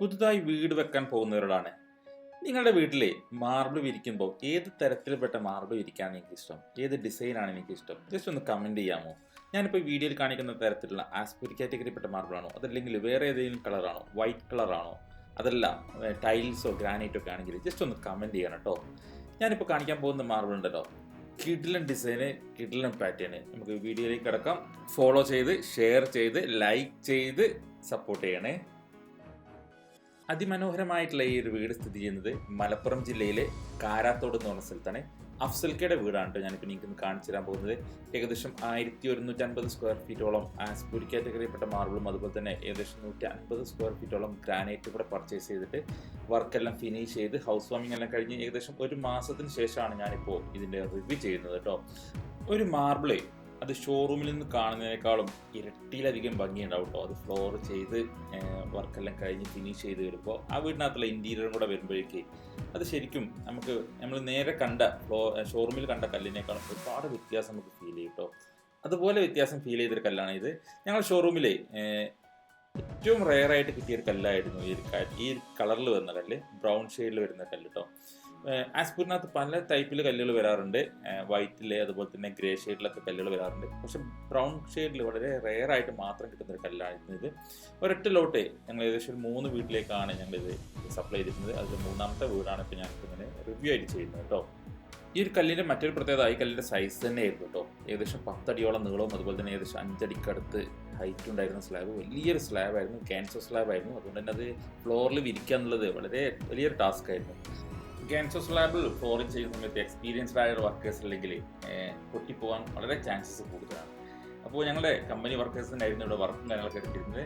പുതുതായി വീട് വെക്കാൻ പോകുന്നവരോടാണ്. നിങ്ങളുടെ വീട്ടിലെ മാർബിൾ വിരിക്കുമ്പോൾ ഏത് തരത്തിൽപ്പെട്ട മാർബിൾ വിരിക്കാനാണ് എനിക്കിഷ്ടം, ഏത് ഡിസൈനാണ് എനിക്കിഷ്ടം, ജസ്റ്റ് ഒന്ന് കമൻറ്റ് ചെയ്യാമോ? ഞാനിപ്പോൾ വീഡിയോയിൽ കാണിക്കുന്ന തരത്തിലുള്ള ആസ്പെരി കാറ്റഗറിപ്പെട്ട മാർബിളാണോ, അതല്ലെങ്കിൽ വേറെ ഏതെങ്കിലും കളറാണോ, വൈറ്റ് കളറാണോ, അതല്ല ടൈൽസോ ഗ്രാനൈറ്റോ ഒക്കെ ആണെങ്കിൽ ജസ്റ്റ് ഒന്ന് കമൻറ്റ് ചെയ്യണം കേട്ടോ. ഞാനിപ്പോൾ കാണിക്കാൻ പോകുന്ന മാർബിൾ ഉണ്ടല്ലോ, കിഡിലൻ ഡിസൈന്, കിഡിലൻ പാറ്റേണ്. നമുക്ക് വീഡിയോയിലേക്ക് കിടക്കാം. ഫോളോ ചെയ്ത് ഷെയർ ചെയ്ത് ലൈക്ക് ചെയ്ത് സപ്പോർട്ട് ചെയ്യണേ. അതിമനോഹരമായിട്ടുള്ള ഈ ഒരു വീട് സ്ഥിതി ചെയ്യുന്നത് മലപ്പുറം ജില്ലയിലെ കാരാത്തോട് എന്ന് പറഞ്ഞ സ്ഥലത്താണ്. അഫ്സൽക്കയുടെ വീടാണ് കേട്ടോ ഞാനിപ്പോൾ നിങ്ങൾക്ക് കാണിച്ചു തരാൻ പോകുന്നത്. ഏകദേശം 1150 സ്ക്വയർ ഫീറ്റോളം ആസ്പെരി കാറ്റഗറിയിൽപ്പെട്ട മാർബിളും അതുപോലെ തന്നെ ഏകദേശം 150 സ്ക്വയർ ഫീറ്റോളം ഗ്രാനൈറ്റും കൂടെ പർച്ചേസ് ചെയ്തിട്ട് വർക്കെല്ലാം ഫിനിഷ് ചെയ്ത് ഹൗസ് വാമിംഗ് എല്ലാം കഴിഞ്ഞ് ഏകദേശം ഒരു മാസത്തിന് ശേഷമാണ് ഞാനിപ്പോൾ ഇതിൻ്റെ റിവ്യൂ ചെയ്യുന്നത് കേട്ടോ. ഒരു മാർബിളേ അത് ഷോറൂമിൽ നിന്ന് കാണുന്നതിനേക്കാളും ഇരട്ടിയിലധികം ഭംഗിയുണ്ടാവും കേട്ടോ. അത് ഫ്ലോർ ചെയ്ത് വർക്കെല്ലാം കഴിഞ്ഞ് ഫിനിഷ് ചെയ്ത് വരുമ്പോൾ ആ വീടിനകത്തുള്ള ഇൻറ്റീരിയറും കൂടെ വരുമ്പോഴേക്ക് അത് ശരിക്കും നമ്മൾ നേരെ കണ്ട ഷോറൂമിൽ കണ്ട കല്ലിനേക്കാളും ഒരുപാട് വ്യത്യാസം നമുക്ക് ഫീൽ ചെയ്യും കേട്ടോ. അതുപോലെ വ്യത്യാസം ഫീൽ ചെയ്തൊരു കല്ലാണ് ഇത്. ഞങ്ങൾ ഷോറൂമിലെ ഏറ്റവും റെയറായിട്ട് കിട്ടിയൊരു കല്ലായിരുന്നു ഈ കളറിൽ വരുന്ന കല്ല്, ബ്രൗൺ ഷെയ്ഡിൽ വരുന്ന കല്ല് കേട്ടോ. ആസ്പൂരിനകത്ത് പല ടൈപ്പിൽ കല്ലുകൾ വരാറുണ്ട്, വൈറ്റിൽ അതുപോലെ തന്നെ ഗ്രേ ഷെയ്ഡിലൊക്കെ കല്ലുകൾ വരാറുണ്ട്. പക്ഷെ ബ്രൗൺ ഷെയ്ഡിൽ വളരെ റെയറായിട്ട് മാത്രം കിട്ടുന്ന ഒരു കല്ലായിരുന്നു ഇത്. ഒരൊറ്റ ലോട്ട് ഞങ്ങൾ ഏകദേശം ഒരു 3 വീട്ടിലേക്കാണ് ഞങ്ങളിത് സപ്ലൈ ചെയ്തിരുന്നത്. അതിൽ 3ാമത്തെ വീടാണ് ഇപ്പോൾ ഞങ്ങൾക്ക് ഇങ്ങനെ റിവ്യൂ ആയിട്ട് ചെയ്യുന്നത് കേട്ടോ. ഈ ഒരു കല്ലിൻ്റെ മറ്റൊരു പ്രത്യേകത ഈ കല്ലിൻ്റെ സൈസ് തന്നെയായിരുന്നു കേട്ടോ. ഏകദേശം 10 അടിയോളം നീളവും അതുപോലെ തന്നെ ഏകദേശം 5 അടിക്കടുത്ത് ഹൈറ്റ് ഉണ്ടായിരുന്ന സ്ലാബ്, വലിയൊരു സ്ലാബായിരുന്നു, ക്യാൻസർ സ്ലാബായിരുന്നു. അതുകൊണ്ട് തന്നെ അത് ഫ്ലോറിൽ വിരിക്കുക എന്നുള്ളത് വളരെ വലിയൊരു ടാസ്ക് ആയിരുന്നു. ക്യാൻസർ സ്ലാബിൽ ഫ്ലോറിങ് ചെയ്യുന്ന സമയത്ത് എക്സ്പീരിയൻസ്ഡ് ആയ വർക്കേഴ്സ് അല്ലെങ്കിൽ പൊട്ടിപ്പോകാൻ വളരെ ചാൻസസ് കൂടുതലാണ്. അപ്പോൾ ഞങ്ങളുടെ കമ്പനി വർക്കേഴ്സിനായിരുന്നു ഇവിടെ വർക്കും കാര്യങ്ങളൊക്കെ എടുത്തിരുന്നത്.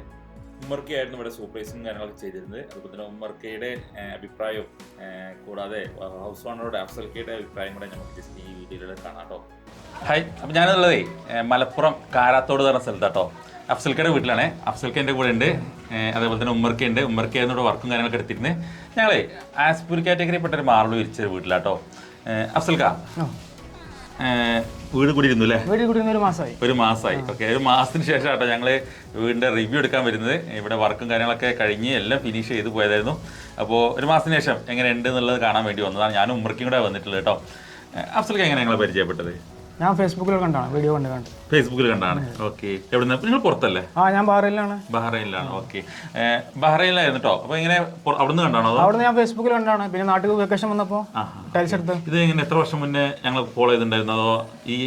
ഉമ്മർക്കയായിരുന്നു ഇവിടെ സൂപ്പർവൈസിങ് കാര്യങ്ങളൊക്കെ ചെയ്തിരുന്നത്. അതുപോലെ തന്നെ ഉമ്മർക്കയുടെ അഭിപ്രായവും കൂടാതെ ഹൗസ് ഓണറുടെ അഫ്സൽക്കയുടെ അഭിപ്രായം കൂടെ നമുക്ക് ജസ്റ്റ് ഈ വീഡിയോയിലൂടെ കാണാം കേട്ടോ. ഹായ്, അപ്പോൾ ഞാനുള്ളതേ മലപ്പുറം കാരാത്തോട് പറഞ്ഞ സ്ഥലത്താട്ടോ. അഫ്സൽക്കയുടെ വീട്ടിലാണ്. അഫ്സൽക്ക എൻ്റെ കൂടെ ഉണ്ട്, അതേപോലെ തന്നെ ഉമ്മർക്കയായിരുന്നു ഇവിടെ വർക്കും കാര്യങ്ങളൊക്കെ എടുത്തിരുന്നത്. ഞങ്ങളെ ആസ്പെരി കാറ്റഗറിയിൽപ്പെട്ട ഒരു മാർബിൾ വിരിച്ച വീട്ടിലാട്ടോ. അഫ്സൽക്ക വീട് കൂടിയിരുന്നു അല്ലേ? ഒരു മാസമായി. ഓക്കെ, ഒരു മാസത്തിന് ശേഷം കേട്ടോ ഞങ്ങൾ വീടിൻ്റെ റിവ്യൂ എടുക്കാൻ വരുന്നത്. ഇവിടെ വർക്കും കാര്യങ്ങളൊക്കെ കഴിഞ്ഞ് എല്ലാം ഫിനിഷ് ചെയ്ത് പോയതായിരുന്നു. അപ്പോൾ ഒരു മാസത്തിന് ശേഷം എങ്ങനെയുണ്ട് എന്നുള്ളത് കാണാൻ വേണ്ടി വന്നതാണ്. ഞാനും ഉമ്മർക്കും കൂടെ വന്നിട്ടുള്ളത് കേട്ടോ. അഫ്സൽക്ക എങ്ങനെ ഞങ്ങളെ പരിചയപ്പെട്ടത്? ഞാൻ ഫേസ്ബുക്കിൽ കണ്ടാണ്, വീഡിയോ ഫേസ്ബുക്കിൽ കണ്ടാണ്. ഓക്കെ, എവിടെ നിന്ന്? നിങ്ങൾ പുറത്തല്ലേ? ഞാൻ ബഹ്റൈനിലാണ്. ഓക്കെ, ബഹ്റൈനിലായിരുന്നു കേട്ടോ. അപ്പൊ ഇങ്ങനെ അവിടുന്ന് കണ്ടാണോ? അവിടുന്ന് ഞാൻ ഫേസ്ബുക്കിൽ കണ്ടാണ്. പിന്നെ നാട്ടിൽ വെക്കേഷൻ വന്നപ്പോൾ ടൈൽസ് എടുത്ത്. ഇത് ഇങ്ങനെ എത്ര വർഷം മുന്നേ ഞങ്ങൾ ഫോളോ ചെയ്തിട്ടുണ്ടായിരുന്നു? അതോ ഈ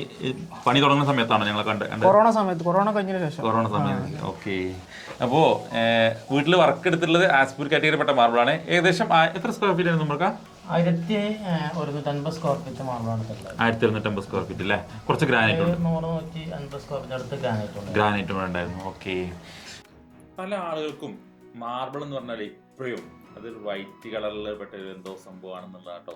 പണി തുടങ്ങുന്ന സമയത്താണോ ഞങ്ങൾ കണ്ടത്? കൊറോണ കഴിഞ്ഞതിന് ശേഷം. കൊറോണ സമയത്ത്. ഓക്കെ, അപ്പോൾ വീട്ടിൽ വർക്ക് എടുത്തിട്ടുള്ളത് ആസ്പെരി കാറ്റഗറിയിൽപ്പെട്ട മാർബിളാണ്. ഏകദേശം എത്ര സ്ക്വയർ ഫീറ്റ് ആയിരുന്നു നമുക്ക്? 1150 സ്ക്വയർ ഫീറ്റ് മാർബിളാണ്. 1150 സ്ക്വയർ ഫീറ്റ് അല്ലേ? കുറച്ച് ഗ്രാനൈറ്റ് ഉണ്ട്, 150 സ്ക്വയർ ഫീറ്റ് അടുത്ത് ഗ്രാനൈറ്റും ഉണ്ടായിരുന്നു. ഓക്കെ, പല ആളുകൾക്കും മാർബിൾ എന്ന് പറഞ്ഞാൽ ഇപ്പോഴും അതൊരു വൈറ്റ് കളറിൽ പെട്ട എന്തോ സംഭവമാണെന്നുള്ളത് കേട്ടോ.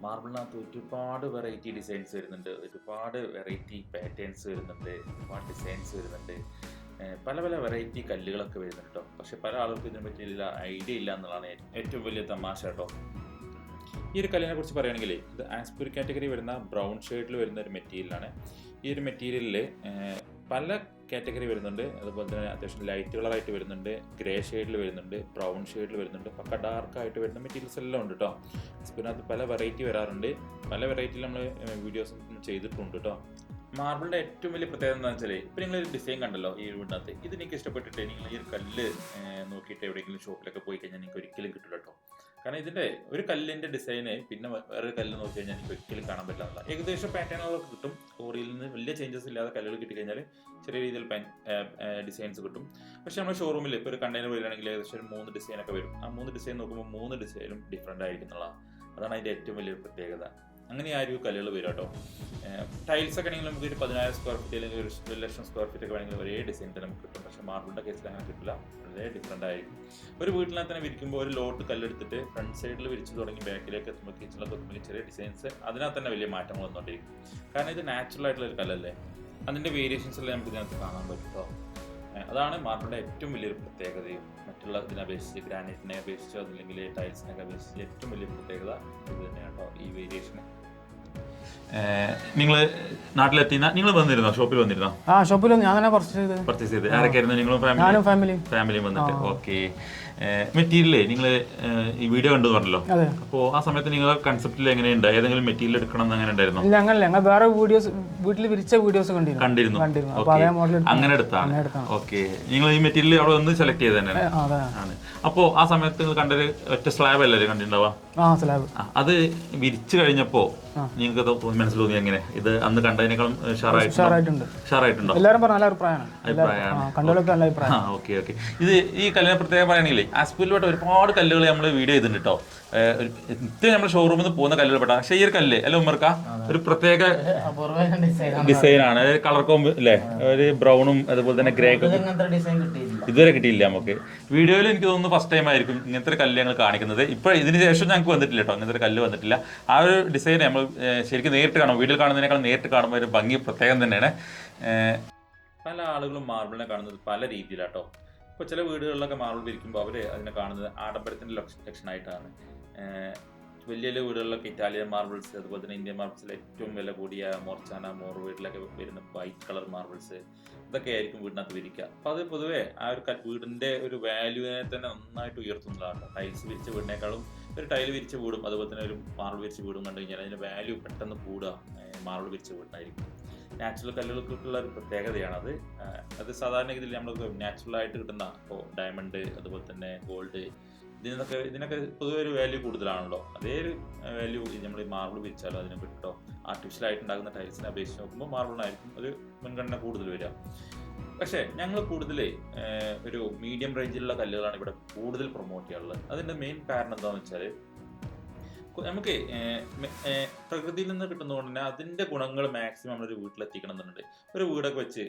മാർബിളിനകത്ത് ഒരുപാട് വെറൈറ്റി ഡിസൈൻസ് വരുന്നുണ്ട്, ഒരുപാട് വെറൈറ്റി പാറ്റേൺസ് വരുന്നുണ്ട്, ഒരുപാട് ഡിസൈൻസ് വരുന്നുണ്ട്, പല പല വെറൈറ്റി കല്ലുകളൊക്കെ വരുന്നുണ്ട് കേട്ടോ. പക്ഷെ പല ആളുകൾക്കും ഇതിനെ പറ്റിയില്ല, ഐഡിയ ഇല്ല എന്നുള്ളതാണ് ഏറ്റവും വലിയ തമാശ കേട്ടോ. ഈ ഒരു കല്ലിനെ കുറിച്ച് പറയുകയാണെങ്കിൽ ഇത് ആസ്പെരി കാറ്റഗറി വരുന്ന ബ്രൗൺ ഷെയ്ഡിൽ വരുന്ന ഒരു മെറ്റീരിയലാണ്. ഈ ഒരു മെറ്റീരിയലിൽ പല കാറ്റഗറി വരുന്നുണ്ട്. അതുപോലെ തന്നെ അത്യാവശ്യം ലൈറ്റ് കളറായിട്ട് വരുന്നുണ്ട്, ഗ്രേ ഷെയ്ഡിൽ വരുന്നുണ്ട്, ബ്രൗൺ ഷെയ്ഡിൽ വരുന്നുണ്ട്, പക്ക ഡാർക്കായിട്ട് വരുന്ന മെറ്റീരിയൽസ് എല്ലാം ഉണ്ട് കേട്ടോ. ആസ്പെരിനകത്ത് പല വെറൈറ്റി വരാറുണ്ട്, പല വെറൈറ്റിയിൽ നമ്മൾ വീഡിയോസ് ചെയ്തിട്ടുണ്ട് കേട്ടോ. മാർബിളിൻ്റെ ഏറ്റവും വലിയ പ്രത്യേകത എന്താണെന്ന് വെച്ചാൽ ഇപ്പോൾ നിങ്ങളൊരു ഡിസൈൻ കണ്ടല്ലോ ഈ വീടിനകത്ത്, ഇത് നിങ്ങൾക്ക് ഇഷ്ടപ്പെട്ടിട്ട് നിങ്ങൾ ഈ ഒരു കല്ല് നോക്കിയിട്ട് എവിടെയെങ്കിലും ഷോപ്പിലൊക്കെ പോയി കഴിഞ്ഞാൽ നിങ്ങൾക്ക് ഒരിക്കലും കിട്ടില്ല കേട്ടോ. കാരണം ഇതിൻ്റെ ഒരു കല്ലിൻ്റെ ഡിസൈന് പിന്നെ വേറൊരു കല്ല് നോക്കി കഴിഞ്ഞാൽ എനിക്ക് ഒരിക്കലും കാണാൻ പറ്റില്ല. ഏകദേശം പാറ്റേണുകളൊക്കെ കിട്ടും, കോറിയിൽ നിന്ന് വലിയ ചേഞ്ചസ് ഇല്ലാതെ കല്ലുകൾ കിട്ടിക്കഴിഞ്ഞാൽ ചെറിയ രീതിയിൽ ഡിസൈൻസ് കിട്ടും. പക്ഷേ നമ്മുടെ ഷോറൂമിൽ ഇപ്പോൾ ഒരു കണ്ടെയ്നർ വരികയാണെങ്കിൽ ഏകദേശം ഒരു 3 ഡിസൈനൊക്കെ വരും. ആ 3 ഡിസൈൻ നോക്കുമ്പോൾ 3 ഡിസൈനും ഡിഫറെൻ്റ് ആയിരിക്കും എന്നുള്ളതാണ്. അതാണ് അതിൻ്റെ ഏറ്റവും വലിയൊരു പ്രത്യേകത. അങ്ങനെ ആ ഒരു കല്ലുകൾ വരും കേട്ടോ. ടൈൽസ് ഒക്കെ ആണെങ്കിൽ നമുക്ക് ഒരു 10,000 സ്ക്വയർ ഫീറ്റ് അല്ലെങ്കിൽ ഒരു 1,00,000 സ്ക്വയർ ഫീറ്റ് ഒക്കെ വേണമെങ്കിൽ ഒരേ ഡിസൈൻ തന്നെ നമുക്ക് കിട്ടും. പക്ഷേ മാർബിളിൻ്റെ കേസിൽ അങ്ങനെ കിട്ടില്ല, വളരെ ഡിഫറെൻ്റ് ആയിരിക്കും. ഒരു വീട്ടിനകത്ത് തന്നെ വിരിക്കുമ്പോൾ ഒരു ലോട്ട് കല്ലെടുത്തിട്ട് ഫ്രണ്ട് സൈഡിൽ വിരിച്ച് തുടങ്ങി ബാക്കിലേക്ക് എത്തുമ്പോൾ കിച്ചണിലൊക്കെ എത്തുമ്പോൾ ചെറിയ ഡിസൈൻസ് അതിനകത്ത് തന്നെ വലിയ മാറ്റങ്ങൾ വന്നുകൊണ്ടിരിക്കും. കാരണം ഇത് നാച്ചുറൽ ആയിട്ടുള്ള ഒരു കല്ലല്ലേ, അതിൻ്റെ വേരിയേഷൻസ് എല്ലാം നമുക്ക് ഇതിനകത്ത് കാണാൻ പറ്റും കേട്ടോ. അതാണ് മാർബിളിൻ്റെ ഏറ്റവും വലിയൊരു പ്രത്യേകതയും. മറ്റുള്ള ഇതിനെ അപേക്ഷിച്ച്, ഗ്രാനൈറ്റിനെ അപേക്ഷിച്ചോ അല്ലെങ്കിൽ ടൈൽസിനൊക്കെ അപേക്ഷിച്ച് ഏറ്റവും വലിയ പ്രത്യേകത ഇത് തന്നെയാണ് കേട്ടോ, ഈ വേരിയേഷൻ. നിങ്ങൾ നാട്ടിലെത്തി നിങ്ങൾ വന്നിരുന്നോ, ഷോപ്പിൽ വന്നിരുന്നോ? ഷോപ്പിൽ ഞാൻ തന്നെ പർച്ചേസ് ചെയ്ത് ആരൊക്കെയായിരുന്നു? നിങ്ങളും ഫാമിലിയും വന്നിട്ട്. ഓക്കെ. മെറ്റീരിയലേ നിങ്ങൾ ഈ വീഡിയോ കണ്ടു പറഞ്ഞല്ലോ, അപ്പോൾ ആ സമയത്ത് നിങ്ങളുടെ കൺസെപ്റ്റിൽ എങ്ങനെയുണ്ട്? ഏതെങ്കിലും മെറ്റീരിയൽ എടുക്കണം എന്ന് അങ്ങനെ ഉണ്ടായിരുന്നു? ഞങ്ങൾ വേറെ വീഡിയോസ് വീട്ടിൽ വിരിച്ച വീഡിയോസ് കണ്ടിരുന്നു. അങ്ങനെ എടുത്താണ്. ഓക്കെ. നിങ്ങൾ ഈ മെറ്റീരിയൽ അവിടെ ഒന്ന് സെലക്ട് ചെയ്ത് തന്നെയാണ്. അപ്പോൾ ആ സമയത്ത് നിങ്ങൾ കണ്ടൊരു ഒറ്റ സ്ലാബ് അല്ലേ കണ്ടിട്ടുണ്ടാവുക? അത് വിരിച്ചു കഴിഞ്ഞപ്പോ നിങ്ങൾക്ക് മനസ്സിൽ തോന്നി എങ്ങനെ? ഇത് അന്ന് കണ്ടതിനേക്കാളും ഷാറായിട്ടുണ്ടോ? Okay okay. ഇത് ഈ കല്ലിനെ പ്രത്യേകം പറയുകയാണെങ്കിൽ ആസ്പൂരിൽപ്പെട്ട ഒരുപാട് കല്ലുകൾ നമ്മൾ വീഡിയോ ചെയ്തിട്ടുണ്ട് കേട്ടോ. നിത്യം നമ്മുടെ ഷോറൂമിൽ നിന്ന് പോകുന്ന കല്ലുകൾ പെട്ട. പക്ഷേ ഈ ഒരു കല്ല് അല്ല ഉമ്മർക്ക ഒരു പ്രത്യേക ഡിസൈനാണ്. കളർ കോമ്പ് അല്ലേ, ഒരു ബ്രൗണും അതുപോലെ തന്നെ ഗ്രേ ഇതുവരെ കിട്ടിയില്ല നമുക്ക്. വീഡിയോയിൽ എനിക്ക് തോന്നുന്നു ഫസ്റ്റ് ടൈം ആയിരിക്കും ഇങ്ങനത്തെ ഒരു കല്ല് ഞങ്ങൾ കാണിക്കുന്നത്. ഇപ്പോൾ ഇതിന് ശേഷം ഞങ്ങൾക്ക് വന്നിട്ടില്ല കേട്ടോ, ഇങ്ങനത്തെ ഒരു കല്ല് വന്നിട്ടില്ല. ആ ഒരു ഡിസൈൻ നമ്മൾ ശരിക്കും നേരിട്ട് കാണും, വീഡിയോയിൽ കാണുന്നതിനേക്കാൾ നേരിട്ട് കാണുമ്പോൾ ഒരു ഭംഗി പ്രത്യേകം തന്നെയാണ്. പല ആളുകളും മാർബിളിനെ കാണുന്നത് പല രീതിയിലാട്ടോ. ഇപ്പോൾ ചില വീടുകളിലൊക്കെ മാർബിൾ വിരിക്കുമ്പോൾ അവർ അതിനെ കാണുന്നത് ആഡംബരത്തിൻ്റെ ലക്ഷണമായിട്ടാണ്. വലിയ വലിയ വീടുകളിലൊക്കെ ഇറ്റാലിയൻ മാർബിൾസ്, അതുപോലെ തന്നെ ഇന്ത്യൻ മാർബിൾസിൽ ഏറ്റവും വില കൂടിയ മോർച്ചാന മോർ വീട്ടിലൊക്കെ വരുന്ന വൈറ്റ് കളർ മാർബിൾസ്, ഇതൊക്കെ ആയിരിക്കും വീടിനകത്ത് വിരിക്കുക. അപ്പോൾ അത് പൊതുവേ ആ ഒരു വീടിൻ്റെ ഒരു വാല്യൂവിനെ തന്നെ നന്നായിട്ട് ഉയർത്തുന്നതാണ്. ടൈൽസ് വിരിച്ച വീടിനേക്കാളും ഒരു ടൈൽ വിരിച്ച വീടും അതുപോലെ തന്നെ ഒരു മാർബിൾ വിരിച്ച വീടും കണ്ടു കഴിഞ്ഞാൽ അതിൻ്റെ വാല്യൂ പെട്ടെന്ന് കൂടുക മാർബിൾ വിരിച്ച വീടിനായിരിക്കും. നാച്ചുറൽ കല്ലുകൾക്കുള്ള ഒരു പ്രത്യേകതയാണത്. അത് സാധാരണഗതിയിൽ നമ്മൾ നാച്ചുറലായിട്ട് കിട്ടുന്ന ഇപ്പോൾ ഡയമണ്ട് അതുപോലെ തന്നെ ഗോൾഡ് ഇതിനൊക്കെ പൊതുവെ ഒരു വാല്യൂ കൂടുതലാണല്ലോ. അതേ ഒരു വാല്യൂ നമ്മൾ ഈ മാർബിൾ വിരിച്ചാലോ അതിനെ കിട്ടോ. ആർട്ടിഫിഷ്യലായിട്ട് ഉണ്ടാകുന്ന ടൈൽസിനെ അപേക്ഷിച്ച് നോക്കുമ്പോൾ മാർബിളിനായിരിക്കും ഒരു മുൻഗണന കൂടുതൽ വരിക. പക്ഷേ ഞങ്ങൾ കൂടുതൽ ഒരു മീഡിയം റേഞ്ചിലുള്ള കല്ലുകളാണ് ഇവിടെ കൂടുതൽ പ്രൊമോട്ട് ചെയ്യാറുള്ളത്. അതിൻ്റെ മെയിൻ കാരണം എന്താണെന്ന് വെച്ചാൽ നമുക്ക് പ്രകൃതിയിൽ നിന്ന് കിട്ടുന്നതുകൊണ്ട് തന്നെ അതിൻ്റെ ഗുണങ്ങൾ മാക്സിമം നമ്മളൊരു വീട്ടിലെത്തിക്കണം എന്നുണ്ട്. ഒരു വീടൊക്കെ വെച്ച്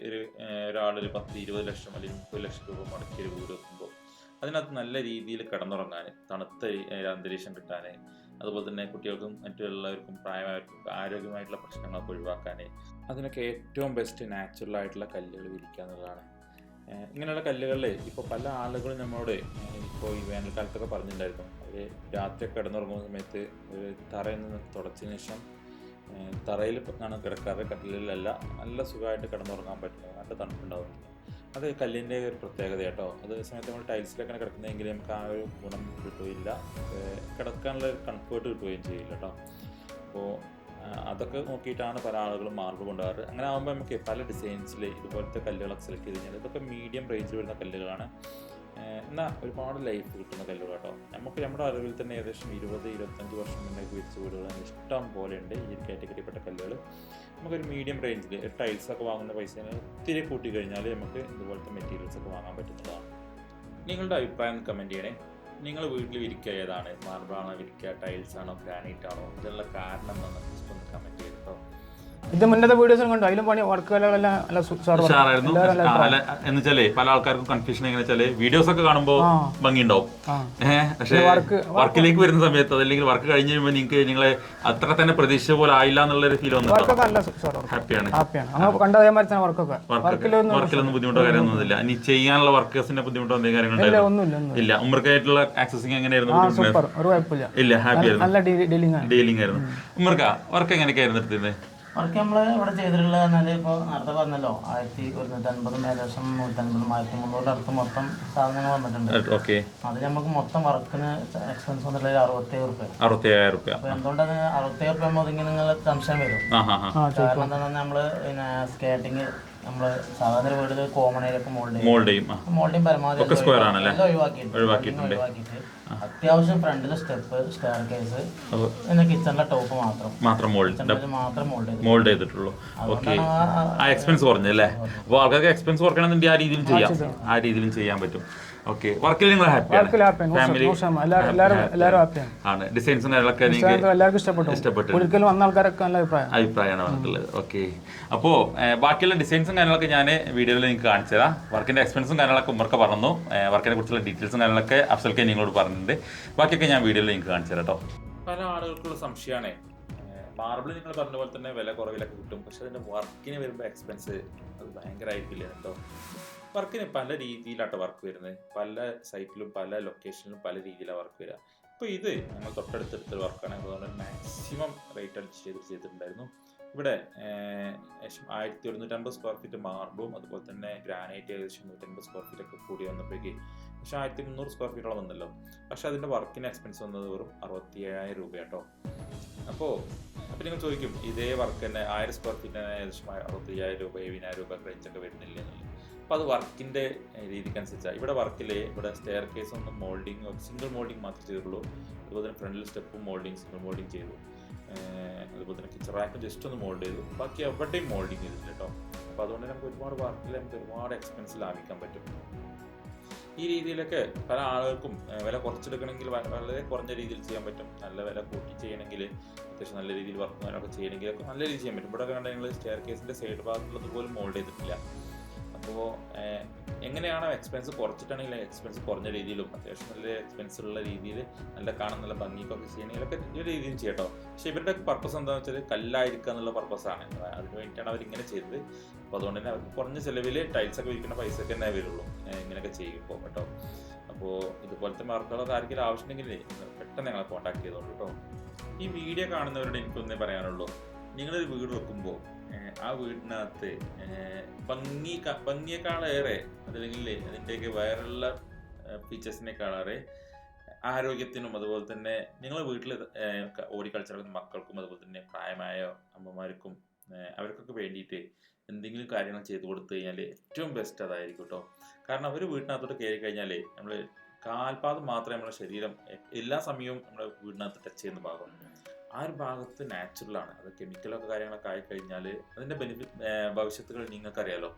ഒരാളൊരു 10-20 ലക്ഷം അല്ലെങ്കിൽ 30 ലക്ഷം രൂപ മുടക്കിയ ഒരു വീട് വെക്കുമ്പോൾ അതിനകത്ത് നല്ല രീതിയിൽ കിടന്നുറങ്ങാൻ, തണുത്ത അന്തരീക്ഷം കിട്ടാൻ, അതുപോലെ തന്നെ കുട്ടികൾക്കും മറ്റുള്ളവർക്കും പ്രായമായവർക്കും ആരോഗ്യമായിട്ടുള്ള പ്രശ്നങ്ങളൊക്കെ ഒഴിവാക്കാൻ അതിനൊക്കെ ഏറ്റവും ബെസ്റ്റ് നാച്ചുറലായിട്ടുള്ള കല്ലുകൾ വിരിക്കുക എന്നുള്ളതാണ്. ഇങ്ങനെയുള്ള കല്ലുകളിൽ ഇപ്പോൾ പല ആളുകളും നമ്മളോട് ഇപ്പോൾ ഈ വേനൽക്കാലത്തൊക്കെ പറഞ്ഞിട്ടുണ്ടായിരുന്നു, അവർ രാത്രി കിടന്നുറങ്ങുന്ന സമയത്ത് ഒരു തറയിൽ നിന്ന് തുടച്ചതിന് ശേഷം തറയിൽ ആണ് കിടക്കാറ്, കട്ടിലല്ല. നല്ല സുഖമായിട്ട് കിടന്നുറങ്ങാൻ പറ്റുന്നത്, നല്ല തണുപ്പുണ്ടാവും. അത് കല്ലിൻ്റെ ഒരു പ്രത്യേകത കേട്ടോ. അതേ സമയത്ത് നമ്മൾ ടൈൽസിലൊക്കെ കിടക്കുന്നതെങ്കിൽ നമുക്ക് ആ ഒരു ഗുണം കിട്ടുകയില്ല, കിടക്കാനുള്ള ഒരു കംഫേർട്ട് കിട്ടുകയും ചെയ്യില്ല കേട്ടോ. അപ്പോൾ അതൊക്കെ നോക്കിയിട്ടാണ് പല ആളുകളും മാർബിൾ കൊണ്ടുപോകാറ്. അങ്ങനെ ആകുമ്പോൾ നമുക്ക് പല ഡിസൈൻസിൽ ഇതുപോലത്തെ കല്ലുകളൊക്കെ സെലക്ട് ചെയ്ത് കഴിഞ്ഞാൽ ഇതൊക്കെ മീഡിയം റേഞ്ചിൽ വരുന്ന കല്ലുകളാണ്. എന്നാൽ ഒരുപാട് ലൈഫ് കിട്ടുന്ന കല്ലുകൾ കേട്ടോ. നമുക്ക് നമ്മുടെ അറിവിൽ തന്നെ ഏകദേശം 20-25 വർഷം മുന്നേ വിരിച്ച വീടുകൾ ഇഷ്ടം പോലെ ഉണ്ട് ഈ കാറ്റഗറിപ്പെട്ട കല്ലുകൾ. നമുക്കൊരു മീഡിയം റേഞ്ചിൽ ടൈൽസൊക്കെ വാങ്ങുന്ന പൈസ ഒത്തിരി കൂട്ടി കഴിഞ്ഞാൽ നമുക്ക് ഇതുപോലത്തെ മെറ്റീരിയൽസൊക്കെ വാങ്ങാൻ പറ്റുന്നതാണ്. നിങ്ങളുടെ അഭിപ്രായം കമൻറ്റ് ചെയ്യണേ. നിങ്ങൾ വീട്ടിൽ വിരിക്കുക ഏതാണ്? മാർബിളാണോ വിരിക്കുക, ടൈൽസാണോ, ഗ്രാനൈറ്റ് ആണോ? ഇതിനുള്ള കാരണം എന്താണെന്ന് ജസ്റ്റ് ഒന്ന് കമൻറ്റ് ചെയ്ത് കേട്ടോ. ഇത് മുന്നത്തെ വീഡിയോസും കണ്ടു, അതിലും പണി വർക്കുകളെല്ലാം എന്നുവെച്ചാലേ പല ആൾക്കാർക്കും കൺഫ്യൂഷൻ എങ്ങനെ വെച്ചാല് വീഡിയോസ് ഒക്കെ കാണുമ്പോൾ ഭംഗിയുണ്ടാവും, പക്ഷേ വർക്കിലേക്ക് വരുന്ന സമയത്ത് അതല്ലെങ്കിൽ വർക്ക് കഴിഞ്ഞ് കഴിയുമ്പോൾ നിങ്ങൾക്ക് നിങ്ങളെ അത്ര തന്നെ പ്രതീക്ഷ പോലെ ആയില്ല എന്നുള്ളൊരു ഫീൽ വന്നു. ഹാപ്പിയാണ്. വർക്കിലൊന്നും ബുദ്ധിമുട്ടോ കാര്യമൊന്നുമില്ല. ഇനി ചെയ്യാനുള്ള വർക്കേഴ്സിന്റെ ബുദ്ധിമുട്ടോ എന്തെങ്കിലും കാര്യങ്ങളുണ്ടായിരുന്നു? ഇല്ല. ഉമ്മർക്കായിട്ടുള്ള ആക്സസിങ് എങ്ങനെയായിരുന്നു? ഇല്ല, ഹാപ്പി ആയിരുന്നു, ഡീലിംഗ് ആയിരുന്നു. ഉമ്മർക്ക വർക്ക് എങ്ങനെയൊക്കെയായിരുന്നു എടുത്തിരുന്നത്? വർക്ക് നമ്മൾ ഇവിടെ ചെയ്തിട്ടുള്ളത് പറഞ്ഞാൽ ഇപ്പോൾ നേരത്തെ പറഞ്ഞല്ലോ 1150 ഏകദേശം 150 1300 അടുത്ത് മൊത്തം സാധനങ്ങൾ വന്നിട്ടുണ്ട്. അത് നമുക്ക് മൊത്തം വർക്കിന് എക്സ്പെൻസ് വന്നിട്ടുള്ളത് 67,000 രൂപ. അപ്പോൾ എന്തുകൊണ്ടത് 67,000 രൂപ ഒതുങ്ങി നിങ്ങൾ സംശയം വരും. കാരണം എന്താണെന്ന് നമ്മൾ പിന്നെ സ്കേറ്റിങ് നമ്മൾ സാധാരണ വീട്ടിൽ കോമൺ ഏരിയൊക്കെ മോൾഡിങ് പരമാവധി ഒഴിവാക്കിയിട്ട് അത്യാവശ്യം ഫ്രണ്ടിലെ സ്റ്റെപ്പ്, സ്റ്റെയർ കേസ്, പിന്നെ കിച്ചണിലെ ടോപ്പ് മാത്രം മോൾഡ് ചെയ്തിട്ടുള്ളൂ. എക്സ്പെൻസ് കുറഞ്ഞല്ലേ? അപ്പോൾ ആൾക്കാർക്ക് എക്സ്പെൻസ് കുറക്കണമെന്നുണ്ടെങ്കിൽ ആ രീതിയിലും ചെയ്യാൻ പറ്റും. ഓക്കെ. വർക്കിൽ നിങ്ങൾ ഹാപ്പിയാണ്? ഡിസൈൻസും കാര്യങ്ങളൊക്കെ ഇഷ്ടപ്പെട്ടു അഭിപ്രായമാണ് പറഞ്ഞിട്ടുള്ളത്. ഓക്കെ. അപ്പോൾ ബാക്കിയുള്ള ഡിസൈൻസും കാര്യങ്ങളൊക്കെ ഞാൻ വീഡിയോയിൽ നിങ്ങൾക്ക് കാണിച്ചു തരാം. വർക്കിൻ്റെ എക്സ്പെൻസും കാര്യങ്ങളൊക്കെ ഉമ്മർക്ക് പറഞ്ഞു, വർക്കിനെ കുറിച്ചുള്ള ഡീറ്റെയിൽസും കാര്യങ്ങളൊക്കെ അഫ്സൽക്കെ നിങ്ങളോട് പറഞ്ഞിട്ടുണ്ട്. ബാക്കിയൊക്കെ ഞാൻ വീഡിയോയിൽ നിങ്ങൾക്ക് കാണിച്ചു തരാം കേട്ടോ. പല ആളുകൾക്കുള്ള സംശയമാണ് മാർബിൾ നിങ്ങൾ പറഞ്ഞ പോലെ തന്നെ വില കുറവിലൊക്കെ കിട്ടും, പക്ഷെ അതിൻ്റെ വർക്കിന് വരുമ്പോൾ എക്സ്പെൻസ് അത് ഭയങ്കരമായിട്ടില്ല കേട്ടോ. വർക്കിന് പല രീതിയിലാട്ടോ വർക്ക് വരുന്നത്. പല സൈറ്റിലും പല ലൊക്കേഷനിലും പല രീതിയിലാണ് വർക്ക് വരിക. ഇപ്പോൾ ഇത് ഞങ്ങൾ തൊട്ടടുത്തെടുത്തൊരു വർക്കാണ്, അതുകൊണ്ട് മാക്സിമം റേറ്റ് അടിച്ച് ചെയ്തിട്ടുണ്ടായിരുന്നു. ഇവിടെ 1150 സ്ക്വയർ ഫീറ്റ് മാർബിളും അതുപോലെ തന്നെ ഗ്രാനൈറ്റ് ഏകദേശം 150 സ്ക്വയർ ഫീറ്റ് ഒക്കെ കൂടി വന്നപ്പോഴേക്ക് പക്ഷേ 1300 സ്ക്വയർ ഫീറ്റോളം വന്നല്ലോ. പക്ഷേ അതിൻ്റെ വർക്കിന് എക്സ്പെൻസ് വന്നത് വെറും 67,000 രൂപ കേട്ടോ. അപ്പോൾ നിങ്ങൾ ചോദിക്കും ഇതേ വർക്ക് തന്നെ 1000 സ്ക്വയർ ഫീറ്റിന് ഏകദേശം 65,000 രൂപ 70,000 രൂപ റേഞ്ചൊക്കെ വരുന്നില്ല എന്നുള്ളത്. അപ്പോൾ അത് വർക്കിൻ്റെ രീതിക്കനുസരിച്ചാണ്. ഇവിടെ വർക്കിൽ ഇവിടെ സ്റ്റെയർ കേസ് ഒന്നും മോൾഡിങ് സിംഗിൾ മോൾഡിങ് മാത്രമേ ചെയ്തിട്ടുള്ളൂ. അതുപോലെ തന്നെ ഫ്രണ്ടിൽ സ്റ്റെപ്പും മോൾഡിങ് സിംഗിൾ മോൾഡിങ് ചെയ്തു. അതുപോലെ തന്നെ കിച്ചൺ റാക്കും ജസ്റ്റ് ഒന്ന് മോൾഡ് ചെയ്തു, ബാക്കി എവിടെയും മോൾഡിങ് ചെയ്തിട്ടില്ല കേട്ടോ. അപ്പോൾ അതുകൊണ്ട് നമുക്ക് ഒരുപാട് വർക്കിൽ നമുക്ക് ഒരുപാട് എക്സ്പെൻസ് ലാഭിക്കാൻ പറ്റും. ഈ രീതിയിലൊക്കെ പല ആളുകൾക്കും വില കുറച്ചെടുക്കണമെങ്കിൽ വളരെ കുറഞ്ഞ രീതിയിൽ ചെയ്യാൻ പറ്റും. നല്ല വില കൂട്ടി ചെയ്യണമെങ്കിൽ അത്യാവശ്യം നല്ല രീതിയിൽ വർക്ക് ചെയ്യാനൊക്കെ ചെയ്യണമെങ്കിലൊക്കെ നല്ല രീതിയിൽ ചെയ്യാൻ പറ്റും. ഇവിടെ കണ്ടാൽ നിങ്ങൾ സ്റ്റെയർ കേസിൻ്റെ സൈഡ് ഭാഗത്തുള്ളത് പോലും മോൾഡ് ചെയ്തിട്ടില്ല. അപ്പോൾ എങ്ങനെയാണോ എക്സ്പെൻസ് കുറച്ചിട്ടാണെങ്കിൽ എക്സ്പെൻസ് കുറഞ്ഞ രീതിയിലും അത്യാവശ്യം നല്ല എക്സ്പെൻസ് ഉള്ള രീതിയിൽ നല്ല കാണാൻ നല്ല ഭംഗിക്കൊക്കെ ചെയ്യണമെങ്കിലൊക്കെ ഈ രീതിയിൽ ചെയ്യട്ടോ. പക്ഷേ ഇവരുടെ പർപ്പസ് എന്താണെന്ന് വെച്ചാൽ കല്ലായിരിക്കുക എന്നുള്ള പർപ്പസാണ്. അതിന് വേണ്ടിയിട്ടാണ് അവരിങ്ങനെ ചെയ്തത്. അപ്പോൾ അതുകൊണ്ട് തന്നെ അവർക്ക് കുറഞ്ഞ ചിലവിൽ ടൈൽസൊക്കെ വിൽക്കുന്ന പൈസയൊക്കെ തന്നെ വരുള്ളൂ ഇങ്ങനെയൊക്കെ ചെയ്യുമ്പോൾ കേട്ടോ. അപ്പോൾ ഇതുപോലത്തെ വർക്കുകളൊക്കെ ആർക്കെങ്കിലും ആവശ്യമുണ്ടെങ്കിൽ പെട്ടെന്ന് ഞങ്ങളെ കോൺടാക്ട് ചെയ്തോളൂ കേട്ടോ. ഈ വീഡിയോ കാണുന്നവരോട് എനിക്കൊന്നേ പറയാനുള്ളൂ, നിങ്ങളൊരു വീട് വെക്കുമ്പോൾ ആ വീടിനകത്ത് ഭംഗിയേക്കാളേറെ അതല്ലെങ്കിൽ അതിൻ്റെയൊക്കെ വേറെയുള്ള ഫീച്ചേഴ്സിനേക്കാളേറെ ആരോഗ്യത്തിനും അതുപോലെ തന്നെ നിങ്ങളുടെ വീട്ടിൽ ഓടിക്കളിച്ച് നടക്കുന്ന മക്കൾക്കും അതുപോലെ തന്നെ പ്രായമായ അമ്മമാർക്കും അവർക്കൊക്കെ വേണ്ടിയിട്ട് എന്തെങ്കിലും കാര്യങ്ങൾ ചെയ്തു കൊടുത്തു കഴിഞ്ഞാൽ ഏറ്റവും ബെസ്റ്റ് അതായിരിക്കും കേട്ടോ. കാരണം അവർ വീട്ടിനകത്തോട്ട് കയറി കഴിഞ്ഞാൽ നമ്മൾ കാൽപാദം മാത്രമേ നമ്മുടെ ശരീരം എല്ലാ സമയവും നമ്മുടെ വീടിനകത്ത് ടച്ച് ചെയ്യുന്ന ഭാഗം. ആ ഒരു ഭാഗത്ത് നാച്ചുറലാണ്. അത് കെമിക്കലൊക്കെ കാര്യങ്ങളൊക്കെ ആയിക്കഴിഞ്ഞാൽ അതിൻ്റെ ഭവിഷ്യത്തുകൾ നിങ്ങൾക്കറിയാലോ.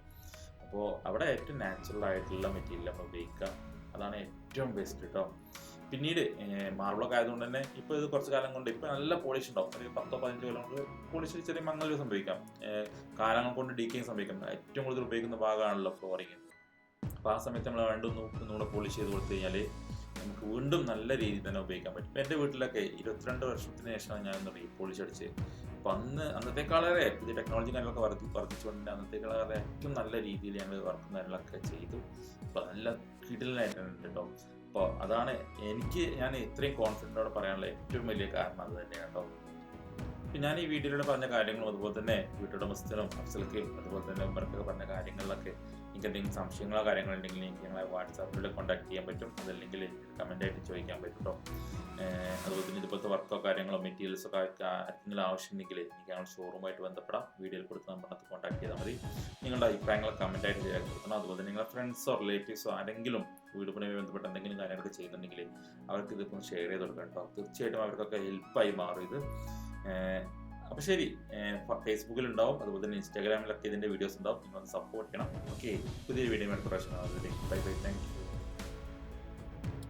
അപ്പോൾ അവിടെ ഏറ്റവും നാച്ചുറൽ ആയിട്ടുള്ള മെറ്റീരിയൽ നമ്മൾ ഉപയോഗിക്കുക, അതാണ് ഏറ്റവും ബെസ്റ്റ് കേട്ടോ. പിന്നീട് മാർബിളൊക്കെ ആയതുകൊണ്ട് തന്നെ ഇപ്പോൾ ഇത് കുറച്ച് കാലം കൊണ്ട് ഇപ്പോൾ നല്ല പോളിഷ് ഉണ്ടാവും. ഒരു 10-15 കൊല്ലം കൊണ്ട് പോളിഷ് ചെറിയ മങ്ങൽ സംഭവിക്കാം, കാലങ്ങൾ കൊണ്ട് ഡീക്കേയും സംഭവിക്കാം. ഏറ്റവും കൂടുതൽ ഉപയോഗിക്കുന്ന ഭാഗമാണല്ലോ ഫ്ലോറിങ്. അപ്പോൾ ആ സമയത്ത് നമ്മൾ വീണ്ടും പോളിഷ് ചെയ്ത് കൊടുത്തു കഴിഞ്ഞാൽ നമുക്ക് വീണ്ടും നല്ല രീതിയിൽ തന്നെ ഉപയോഗിക്കാൻ പറ്റും. ഇപ്പോൾ എൻ്റെ വീട്ടിലൊക്കെ 22 വർഷത്തിന് ശേഷമാണ് ഞാൻ പോളിഷ് അടിച്ച്. അപ്പോൾ അന്നത്തേക്കാളേറെ പുതിയ ടെക്നോളജി കാര്യങ്ങളൊക്കെ വർദ്ധിച്ചുകൊണ്ട് അന്നത്തേക്കാളേറെ ഏറ്റവും നല്ല രീതിയിൽ ഞങ്ങൾ വർക്കും കാര്യങ്ങളൊക്കെ ചെയ്തു. അപ്പോൾ നല്ല കിടിലനായിട്ടുണ്ട് കേട്ടോ. അപ്പോൾ അതാണ് ഞാൻ ഇത്രയും കോൺഫിഡൻറ്റോടെ പറയാനുള്ള ഏറ്റവും വലിയ കാരണം അത് തന്നെയാണ് കേട്ടോ. പിന്നെ ഞാൻ ഈ വീഡിയോയിലൂടെ പറഞ്ഞ കാര്യങ്ങളും അതുപോലെ തന്നെ വീട്ടുടമസ്ഥനും അഫ്സൽക്കും അതുപോലെ തന്നെ ഉമ്മർക്കൊക്കെ പറഞ്ഞ കാര്യങ്ങളിലൊക്കെ നിങ്ങൾക്ക് എന്തെങ്കിലും സംശയങ്ങളോ കാര്യങ്ങളുണ്ടെങ്കിൽ എനിക്ക് ഞങ്ങളെ വാട്സാപ്പിലൂടെ കോൺടാക്ട് ചെയ്യാൻ പറ്റും. അതല്ലെങ്കിൽ കമൻ്റായിട്ട് ചോദിക്കാൻ പറ്റും കേട്ടോ. അതുപോലെ തന്നെ ഇതുപോലത്തെ വർക്കോ കാര്യങ്ങളോ മെറ്റീരിയൽസൊക്കെ ആർക്കെങ്കിലും ആവശ്യമുണ്ടെങ്കിൽ എനിക്ക് ഞങ്ങൾ ഷോറൂമായിട്ട് ബന്ധപ്പെടാം. വീഡിയോയിൽ കൊടുത്ത് നമ്പറിനകത്ത് കോൺടാക്ട് ചെയ്താൽ മതി. നിങ്ങളുടെ അഭിപ്രായങ്ങൾ കമൻ്റായിട്ട് രേഖപ്പെടുത്തണം. അതുപോലെ തന്നെ നിങ്ങളുടെ ഫ്രണ്ട്സോ റിലേറ്റീവ്സോ ആരെങ്കിലും വീട് പണിയുമായി ബന്ധപ്പെട്ട് എന്തെങ്കിലും കാര്യങ്ങളൊക്കെ ചെയ്യുന്നുണ്ടെങ്കിൽ അവർക്ക് ഇതിപ്പോൾ ഷെയർ ചെയ്ത് കൊടുക്കണം കേട്ടോ. തീർച്ചയായിട്ടും അവർക്കൊക്കെ ഹെൽപ്പായി മാറും ഇത്. അപ്പോൾ ശരി, ഫേസ്ബുക്കിലുണ്ടാവും അതുപോലെ തന്നെ ഇൻസ്റ്റാഗ്രാമിലൊക്കെ ഇതിൻ്റെ വീഡിയോസ് ഉണ്ടാവും. നിങ്ങൾ സപ്പോർട്ട് ചെയ്യണം. ഓക്കെ, പുതിയൊരു വീഡിയോ അടുത്ത പ്രാവശ്യം. Bye bye, thank you.